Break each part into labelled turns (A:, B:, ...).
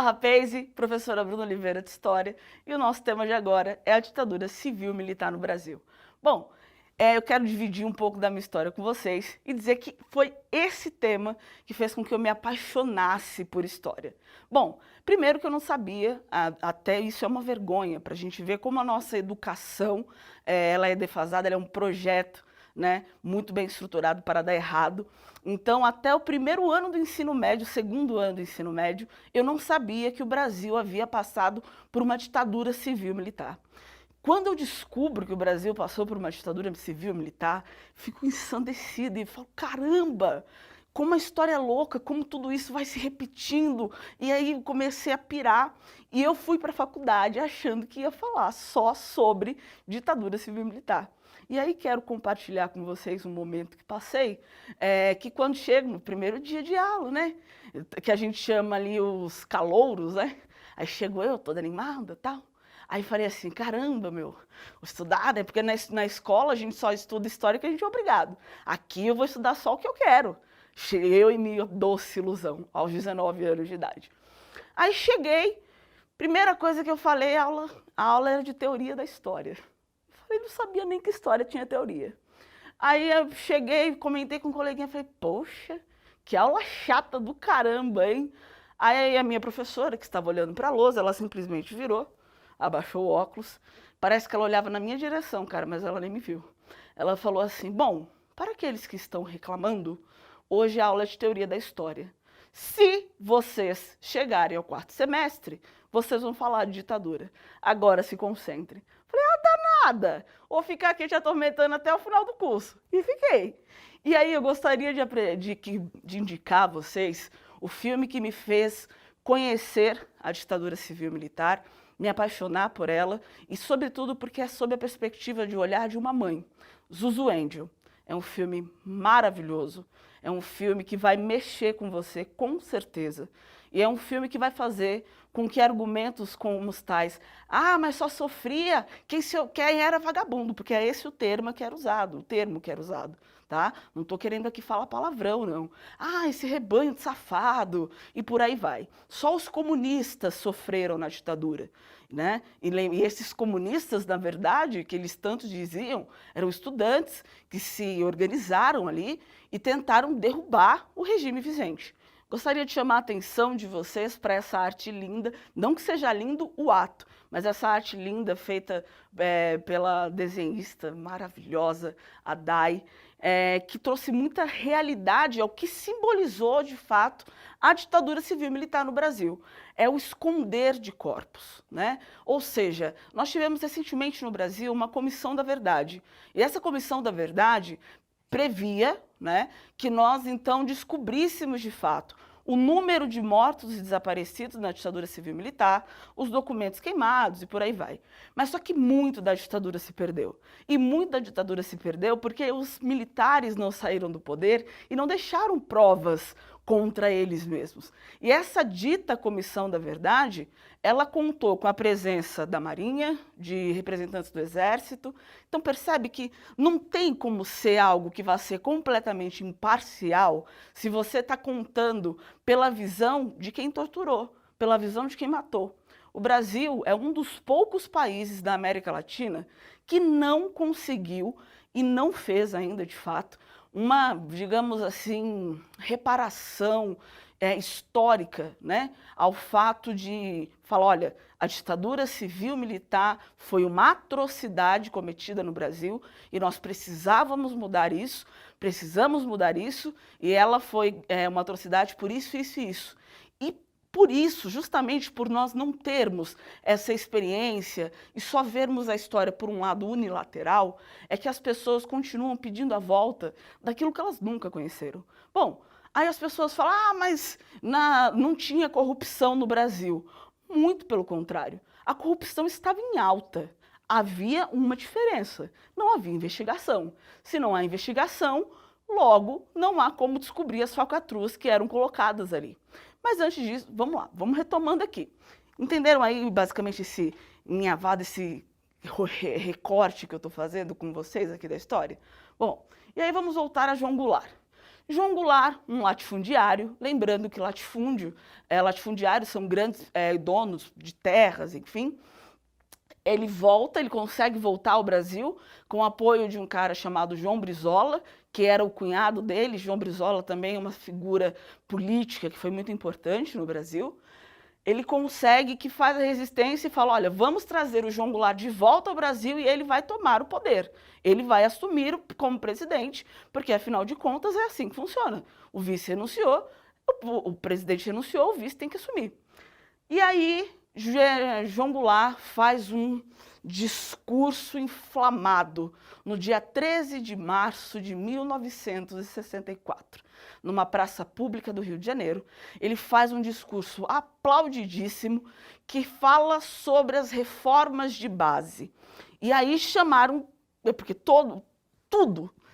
A: Rapaze, professora Bruna Oliveira de História, e o nosso tema de agora é a ditadura civil-militar no Brasil. Bom, eu quero dividir um pouco da minha história com vocês e dizer que foi esse tema que fez com que eu me apaixonasse por história. Bom, primeiro que eu não sabia, até isso é uma vergonha, para a gente ver como a nossa educação ela é defasada, ela é um projeto, né, muito bem estruturado para dar errado. Então, até o primeiro ano do ensino médio, segundo ano do ensino médio, eu não sabia que o Brasil havia passado por uma ditadura civil-militar. Quando eu descubro que o Brasil passou por uma ditadura civil-militar, fico ensandecida e falo, caramba, como a história é louca, como tudo isso vai se repetindo. E aí eu comecei a pirar e eu fui para a faculdade achando que ia falar só sobre ditadura civil-militar. E aí quero compartilhar com vocês um momento que passei, que quando chego no primeiro dia de aula, né, que a gente chama ali os calouros, né, aí chego eu toda animada e tal, aí falei assim, caramba, meu, vou estudar, né, porque na escola a gente só estuda história que a gente é obrigado, aqui eu vou estudar só o que eu quero, eu e minha doce ilusão, aos 19 anos de idade. Aí cheguei, primeira coisa que eu falei, a aula era de teoria da história. Eu não sabia nem que história tinha teoria. Aí eu cheguei, comentei com um coleguinha, falei, poxa, que aula chata do caramba, hein? Aí a minha professora, que estava olhando para a lousa, ela simplesmente virou, abaixou o óculos, parece que ela olhava na minha direção, cara, mas ela nem me viu. Ela falou assim, bom, para aqueles que estão reclamando, hoje a aula é de teoria da história. Se vocês chegarem ao quarto semestre, vocês vão falar de ditadura. Agora se concentrem. Falei, danada, ou ficar aqui te atormentando até o final do curso. E fiquei. E aí eu gostaria de indicar a vocês o filme que me fez conhecer a ditadura civil-militar, me apaixonar por ela e, sobretudo, porque é sob a perspectiva de olhar de uma mãe, Zuzu Angel. É um filme maravilhoso, é um filme que vai mexer com você, com certeza. E é um filme que vai fazer com que argumentos como os tais, mas só sofria quem era vagabundo, porque é esse o termo que era usado, tá? Não estou querendo aqui falar palavrão, não. Esse rebanho de safado, e por aí vai. Só os comunistas sofreram na ditadura, né? E esses comunistas, na verdade, que eles tanto diziam, eram estudantes que se organizaram ali e tentaram derrubar o regime vigente. Gostaria de chamar a atenção de vocês para essa arte linda, não que seja lindo o ato, mas essa arte linda feita pela desenhista maravilhosa, a Dai, que trouxe muita realidade ao que simbolizou, de fato, a ditadura civil-militar no Brasil. É o esconder de corpos, né? Ou seja, nós tivemos recentemente no Brasil uma comissão da verdade, e essa comissão da verdade previa, né, que nós então descobríssemos de fato o número de mortos e desaparecidos na ditadura civil-militar, os documentos queimados e por aí vai. Mas só que muito da ditadura se perdeu. E muito da ditadura se perdeu porque os militares não saíram do poder e não deixaram provas contra eles mesmos. E essa dita Comissão da Verdade, ela contou com a presença da Marinha, de representantes do Exército. Então percebe que não tem como ser algo que vá ser completamente imparcial se você está contando pela visão de quem torturou, pela visão de quem matou. O Brasil é um dos poucos países da América Latina que não conseguiu e não fez ainda, de fato, uma, digamos assim, reparação histórica, né, ao fato de falar, olha, a ditadura civil-militar foi uma atrocidade cometida no Brasil e nós precisamos mudar isso, e ela foi uma atrocidade por isso, isso e isso. E por isso, justamente por nós não termos essa experiência e só vermos a história por um lado unilateral, é que as pessoas continuam pedindo a volta daquilo que elas nunca conheceram. Bom, aí as pessoas falam, mas não tinha corrupção no Brasil. Muito pelo contrário, a corrupção estava em alta. Havia uma diferença, não havia investigação. Se não há investigação, logo não há como descobrir as falcatruas que eram colocadas ali. Mas antes disso, vamos lá, vamos retomando aqui. Entenderam aí basicamente esse recorte que eu estou fazendo com vocês aqui da história? Bom, e aí vamos voltar a João Goulart. João Goulart, um latifundiário, lembrando que latifundiários são grandes donos de terras, enfim, ele consegue voltar ao Brasil com o apoio de um cara chamado João Brizola, que era o cunhado dele. João Brizola também é uma figura política que foi muito importante no Brasil. Ele consegue, que faz a resistência e fala, olha, vamos trazer o João Goulart de volta ao Brasil e ele vai tomar o poder. Ele vai assumir como presidente, porque afinal de contas é assim que funciona. O vice renunciou, o presidente renunciou, o vice tem que assumir. E aí, João Goulart faz um discurso inflamado no dia 13 de março de 1964, numa praça pública do Rio de Janeiro. Ele faz um discurso aplaudidíssimo que fala sobre as reformas de base. E aí chamaram, porque tudo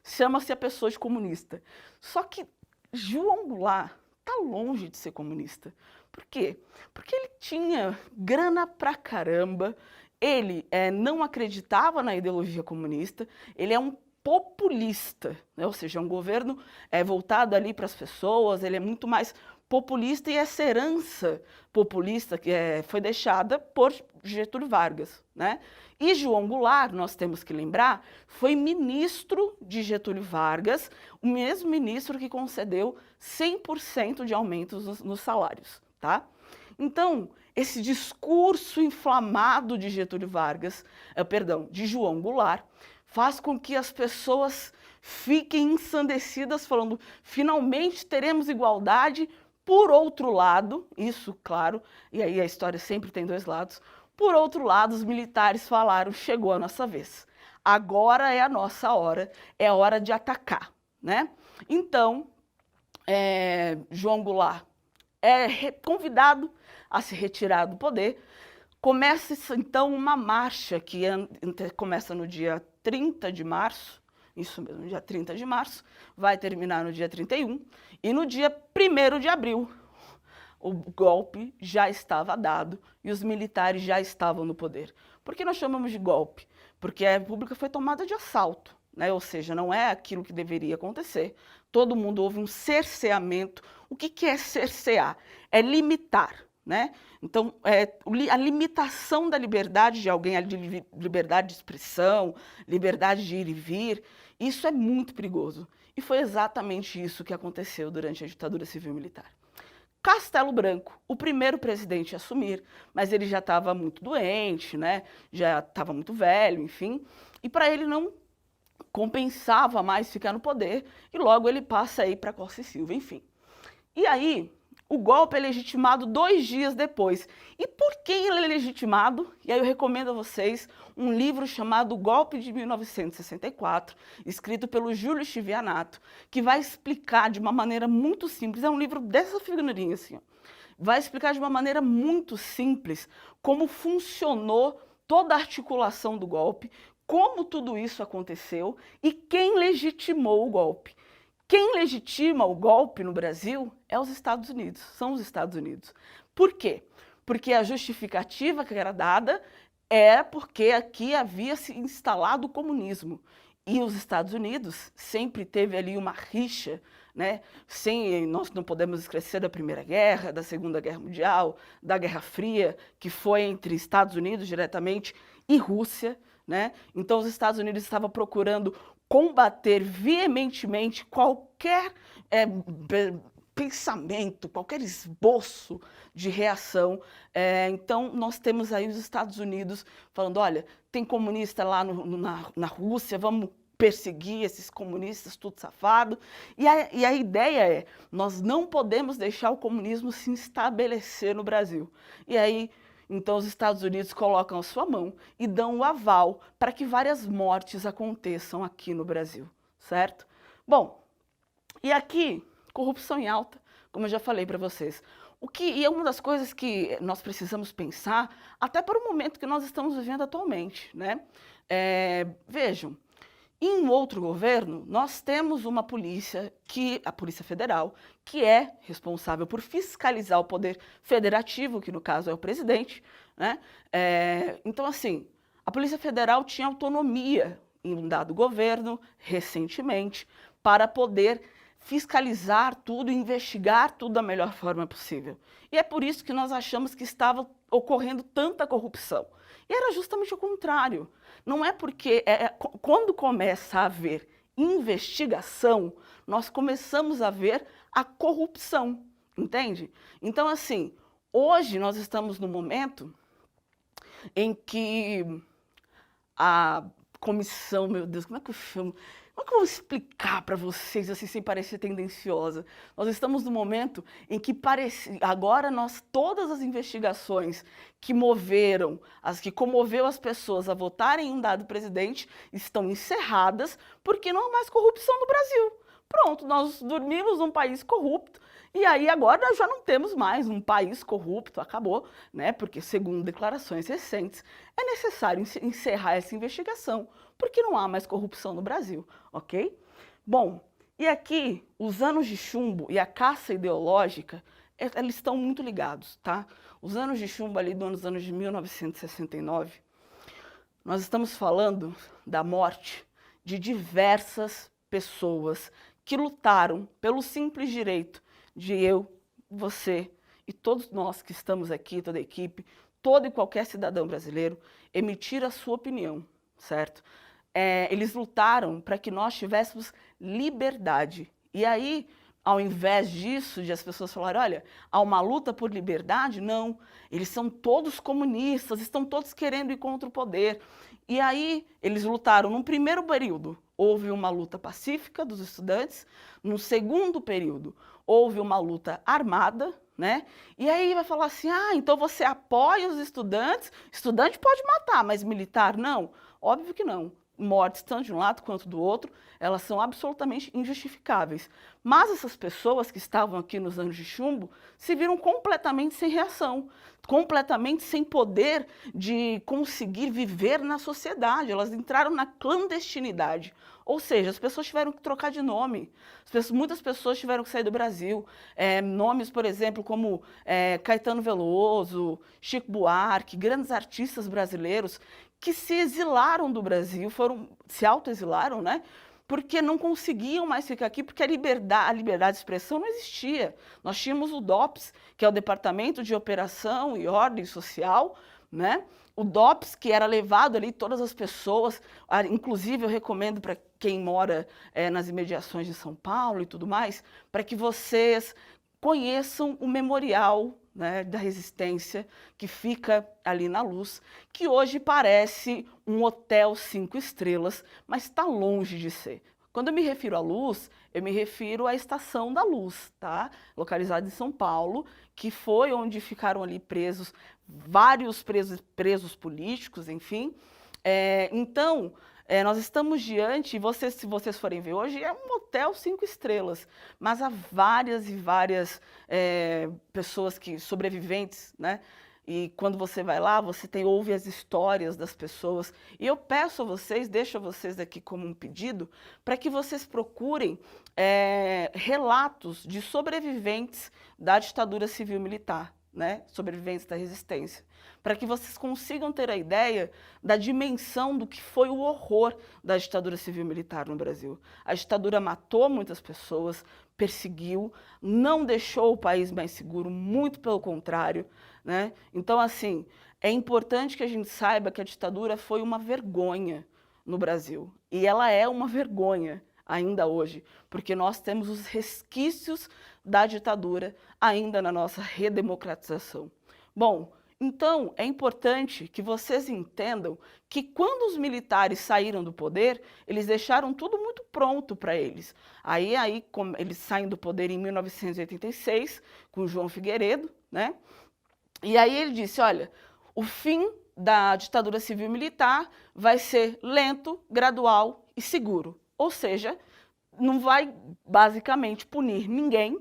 A: chama-se a pessoa de comunista. Só que João Goulart está longe de ser comunista. Por quê? Porque ele tinha grana pra caramba, ele não acreditava na ideologia comunista, ele é um populista, né? Ou seja, é um governo voltado ali para as pessoas, ele é muito mais populista, e essa herança populista que foi deixada por Getúlio Vargas, né? E João Goulart, nós temos que lembrar, foi ministro de Getúlio Vargas, o mesmo ministro que concedeu 100% de aumentos nos salários. Tá? Então, esse discurso inflamado de Getúlio Vargas, de João Goulart, faz com que as pessoas fiquem ensandecidas, falando, finalmente teremos igualdade. Por outro lado, isso, claro, e aí a história sempre tem dois lados, por outro lado, os militares falaram, chegou a nossa vez. Agora é a nossa hora, é a hora de atacar, né? Então, João Goulart é convidado a se retirar do poder. Começa, então, uma marcha que começa no dia 30 de março, isso mesmo, no dia 30 de março, vai terminar no dia 31, e no dia 1º de abril, o golpe já estava dado e os militares já estavam no poder. Por que nós chamamos de golpe? Porque a República foi tomada de assalto, né? Ou seja, não é aquilo que deveria acontecer. Todo mundo houve um cerceamento. O que é cercear? É limitar, né? Então, a limitação da liberdade de alguém, a liberdade de expressão, liberdade de ir e vir, isso é muito perigoso. E foi exatamente isso que aconteceu durante a ditadura civil-militar. Castelo Branco, o primeiro presidente a assumir, mas ele já estava muito doente, né? Já estava muito velho, enfim, e para ele não compensava mais ficar no poder, e logo ele passa aí para Costa e Silva, enfim. E aí, o golpe é legitimado 2 dias depois. E por quem ele é legitimado? E aí eu recomendo a vocês um livro chamado Golpe de 1964, escrito pelo Júlio Chivianato, que vai explicar de uma maneira muito simples, é um livro dessa figurinha assim, ó, vai explicar de uma maneira muito simples como funcionou toda a articulação do golpe, como tudo isso aconteceu e quem legitimou o golpe. Quem legitima o golpe no Brasil é os Estados Unidos, são os Estados Unidos. Por quê? Porque a justificativa que era dada é porque aqui havia se instalado o comunismo. E os Estados Unidos sempre teve ali uma rixa, né? Nós não podemos esquecer da Primeira Guerra, da Segunda Guerra Mundial, da Guerra Fria, que foi entre Estados Unidos diretamente e Rússia, né? Então os Estados Unidos estavam procurando combater veementemente qualquer pensamento, qualquer esboço de reação. Então, nós temos aí os Estados Unidos falando, olha, tem comunista lá na Rússia, vamos perseguir esses comunistas, tudo safado. E a ideia é, nós não podemos deixar o comunismo se estabelecer no Brasil. E aí, então, os Estados Unidos colocam a sua mão e dão o aval para que várias mortes aconteçam aqui no Brasil, certo? Bom, e aqui, corrupção em alta, como eu já falei para vocês. E é uma das coisas que nós precisamos pensar, até para o momento que nós estamos vivendo atualmente, né? Vejam, em um outro governo, nós temos uma polícia, a Polícia Federal, que é responsável por fiscalizar o poder federativo, que no caso é o presidente, né? Então, assim, a Polícia Federal tinha autonomia em um dado governo, recentemente, para poder fiscalizar tudo, investigar tudo da melhor forma possível. E é por isso que nós achamos que estava ocorrendo tanta corrupção. E era justamente o contrário. Não é porque, quando começa a haver investigação, nós começamos a ver a corrupção, entende? Então, assim, hoje nós estamos no momento em que a comissão, meu Deus, como é que eu chamo? Como é que eu vou explicar para vocês, assim, sem parecer tendenciosa? Nós estamos no momento em que agora todas as investigações que que comoveu as pessoas a votarem em um dado presidente, estão encerradas, porque não há mais corrupção no Brasil. Pronto, nós dormimos num país corrupto, e aí agora nós já não temos mais um país corrupto, acabou, né? Porque, segundo declarações recentes, é necessário encerrar essa investigação, porque não há mais corrupção no Brasil, ok? Bom, e aqui, os anos de chumbo e a caça ideológica, eles estão muito ligados, tá? Os anos de chumbo ali dos anos de 1969, nós estamos falando da morte de diversas pessoas que lutaram pelo simples direito de eu, você e todos nós que estamos aqui, toda a equipe, todo e qualquer cidadão brasileiro, emitir a sua opinião, certo? Eles lutaram para que nós tivéssemos liberdade. E aí, ao invés disso, de as pessoas falarem, olha, há uma luta por liberdade, não, eles são todos comunistas, estão todos querendo ir contra o poder. E aí, eles lutaram num primeiro período, houve uma luta pacífica dos estudantes, no segundo período, houve uma luta armada, né? E aí vai falar assim, então você apoia os estudantes, estudante pode matar, mas militar não? Óbvio que não. Mortes, tanto de um lado quanto do outro, elas são absolutamente injustificáveis. Mas essas pessoas que estavam aqui nos anos de chumbo se viram completamente sem reação, completamente sem poder de conseguir viver na sociedade. Elas entraram na clandestinidade. Ou seja, as pessoas tiveram que trocar de nome. Muitas pessoas tiveram que sair do Brasil. Nomes, por exemplo, como Caetano Veloso, Chico Buarque, grandes artistas brasileiros que se exilaram do Brasil, se autoexilaram, né? Porque não conseguiam mais ficar aqui, porque a liberdade de expressão não existia. Nós tínhamos o DOPS, que é o Departamento de Operação e Ordem Social, né? O DOPS, que era levado ali todas as pessoas, inclusive eu recomendo para quem mora nas imediações de São Paulo e tudo mais, para que vocês conheçam o memorial, né, da resistência, que fica ali na Luz, que hoje parece um hotel 5 estrelas, mas está longe de ser. Quando eu me refiro à Luz, eu me refiro à Estação da Luz, tá? Localizada em São Paulo, que foi onde ficaram ali presos vários presos políticos, enfim. Então, nós estamos diante, se vocês forem ver hoje, é um hotel 5 estrelas, mas há várias e várias pessoas sobreviventes, né? E quando você vai lá, você ouve as histórias das pessoas. E eu peço a vocês, deixo a vocês aqui como um pedido, para que vocês procurem relatos de sobreviventes da ditadura civil-militar, né? Sobreviventes da resistência, para que vocês consigam ter a ideia da dimensão do que foi o horror da ditadura civil-militar no Brasil. A ditadura matou muitas pessoas, perseguiu, não deixou o país mais seguro, muito pelo contrário, né? Então, assim, é importante que a gente saiba que a ditadura foi uma vergonha no Brasil. E ela é uma vergonha ainda hoje, porque nós temos os resquícios da ditadura ainda na nossa redemocratização. Bom, então é importante que vocês entendam que quando os militares saíram do poder, eles deixaram tudo muito pronto para eles. Aí eles saem do poder em 1986, com João Figueiredo, né? E aí ele disse, olha, o fim da ditadura civil-militar vai ser lento, gradual e seguro. Ou seja, não vai basicamente punir ninguém.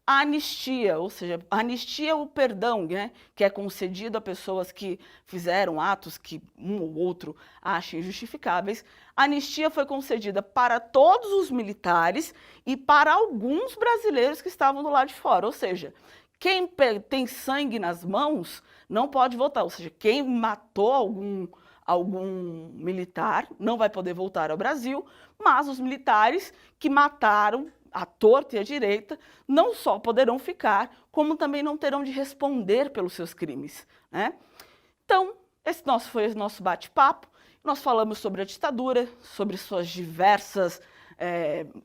A: A anistia, ou seja, a anistia é o perdão, né, que é concedido a pessoas que fizeram atos que um ou outro acha injustificáveis. A anistia foi concedida para todos os militares e para alguns brasileiros que estavam do lado de fora. Ou seja, quem tem sangue nas mãos não pode votar. Ou seja, quem matou algum militar não vai poder voltar ao Brasil, mas os militares que mataram à torta e à direita, não só poderão ficar, como também não terão de responder pelos seus crimes, né? Então, esse foi o nosso bate-papo. Nós falamos sobre a ditadura, sobre suas diversas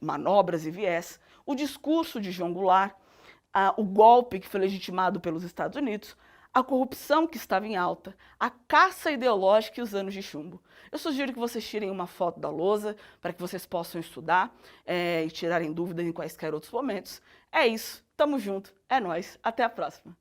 A: manobras e viés, o discurso de João Goulart, o golpe que foi legitimado pelos Estados Unidos, a corrupção que estava em alta, a caça ideológica e os anos de chumbo. Eu sugiro que vocês tirem uma foto da lousa para que vocês possam estudar e tirarem dúvidas em quaisquer outros momentos. É isso, tamo junto, é nóis, até a próxima.